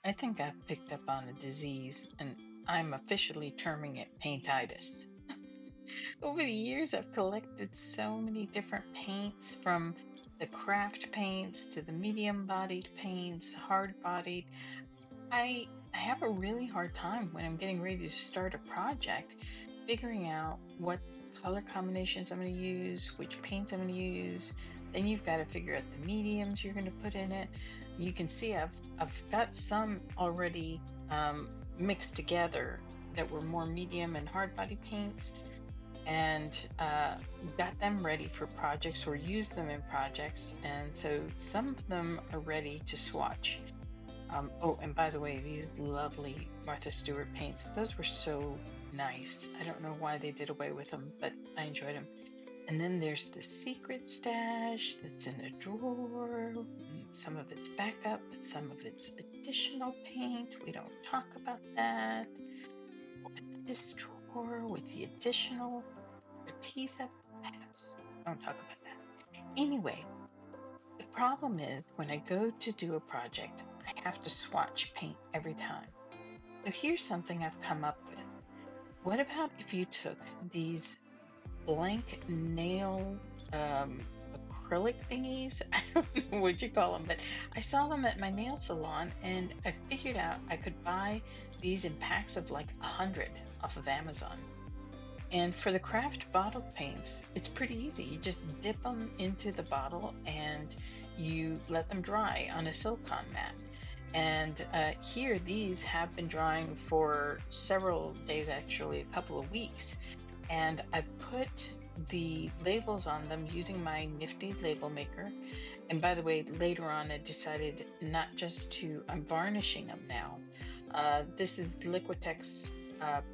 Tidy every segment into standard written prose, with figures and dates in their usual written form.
I think I've picked up on a disease and I'm officially terming it paintitis. Over the years, I've collected so many different paints from the craft paints to the medium bodied paints, hard bodied. I have a really hard time when I'm getting ready to start a project figuring out what color combinations I'm going to use, which paints I'm going to use. Then you've got to figure out the mediums you're going to put in it. You can see I've got some already mixed together that were more medium and hard body paints, and got them ready for projects or use them in projects. And so some of them are ready to swatch. Oh, and by the way, these lovely Martha Stewart paints, those were so nice. I don't know why they did away with them, but I enjoyed them. And then there's the secret stash that's in a drawer. Some of it's backup, but some of it's additional paint. We don't talk about that. With this drawer with the additional Arteza backups. Don't talk about that. Anyway, the problem is when I go to do a project, I have to swatch paint every time. So here's something I've come up with. What about if you took these blank nail acrylic thingies? I don't know what you call them, but I saw them at my nail salon and I figured out I could buy these in packs of like 100 off of Amazon. And for the craft bottle paints, it's pretty easy. You just dip them into the bottle and you let them dry on a silicone mat. And here, these have been drying for several days, actually, a couple of weeks. And I put the labels on them using my nifty label maker. And by the way, later on, I decided not just to, I'm varnishing them now. This is Liquitex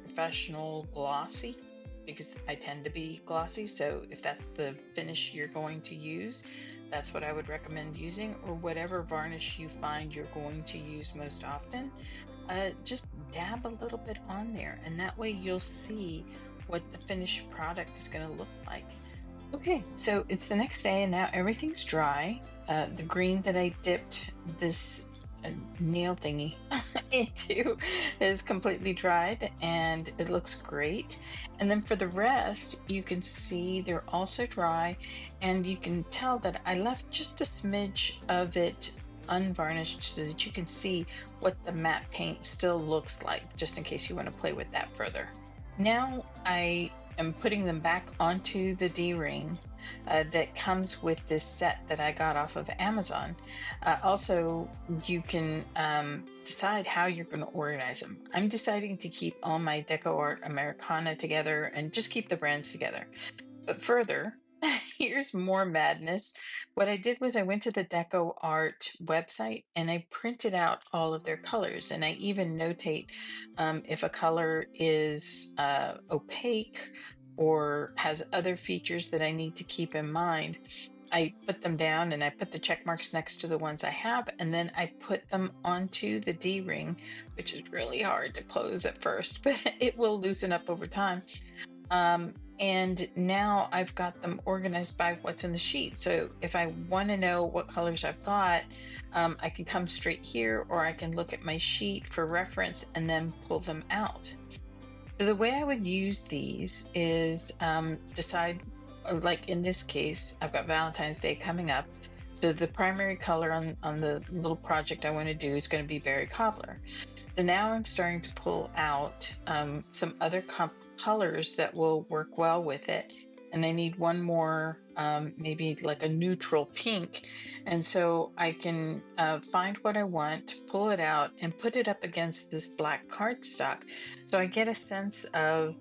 Professional Glossy because I tend to be glossy. So if that's the finish you're going to use, that's what I would recommend using, or whatever varnish you find you're going to use most often. Just dab a little bit on there, and that way you'll see what the finished product is going to look like. Okay, so it's the next day, and now everything's dry. The green that I dipped this nail thingy into is completely dried and it looks great. And then for the rest, you can see they're also dry, and you can tell that I left just a smidge of it unvarnished so that you can see what the matte paint still looks like, just in case you want to play with that further. Now I am putting them back onto the D-ring that comes with this set that I got off of Amazon. Also, you can decide how you're going to organize them. I'm deciding to keep all my Deco Art Americana together and just keep the brands together. But further, here's more madness. What I did was I went to the Deco Art website and I printed out all of their colors. And I even notate if a color is opaque or has other features that I need to keep in mind. I put them down and I put the check marks next to the ones I have, and then I put them onto the D-ring, which is really hard to close at first, but it will loosen up over time. And now I've got them organized by what's in the sheet. So if I want to know what colors I've got, I can come straight here, or I can look at my sheet for reference and then pull them out. So the way I would use these is decide, like in this case, I've got Valentine's Day coming up. So the primary color on the little project I want to do is going to be Berry Cobbler. So now I'm starting to pull out some other colors that will work well with it. And I need one more, maybe like a neutral pink. And so I can find what I want, pull it out, and put it up against this black cardstock. So I get a sense of,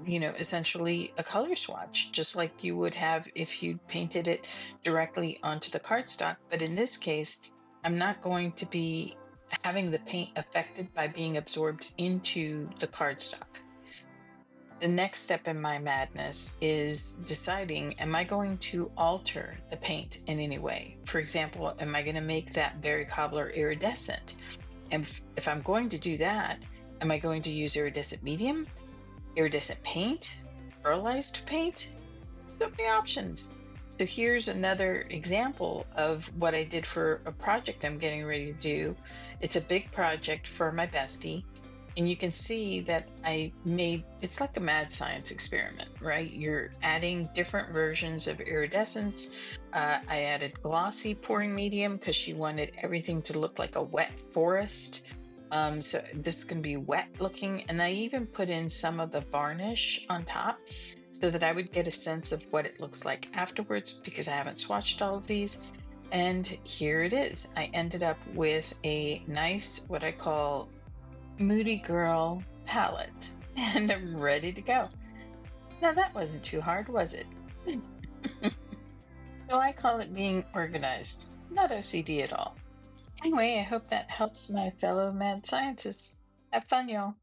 essentially a color swatch, just like you would have if you painted it directly onto the cardstock. But in this case, I'm not going to be having the paint affected by being absorbed into the cardstock. The next step in my madness is deciding, am I going to alter the paint in any way? For example, am I going to make that Berry Cobbler iridescent? And if I'm going to do that, am I going to use iridescent medium, iridescent paint, pearlized paint? So many options. So here's another example of what I did for a project I'm getting ready to do. It's a big project for my bestie. And you can see that I made it's like a mad science experiment, right? You're adding different versions of iridescence. I added glossy pouring medium because she wanted everything to look like a wet forest. So this can be wet looking. And I even put in some of the varnish on top so that I would get a sense of what it looks like afterwards because I haven't swatched all of these. And here it is. I ended up with a nice, what I call Moody Girl palette, and I'm ready to go. Now, that wasn't too hard, was it? So I call it being organized, not OCD at all. Anyway, I hope that helps my fellow mad scientists. Have fun, y'all.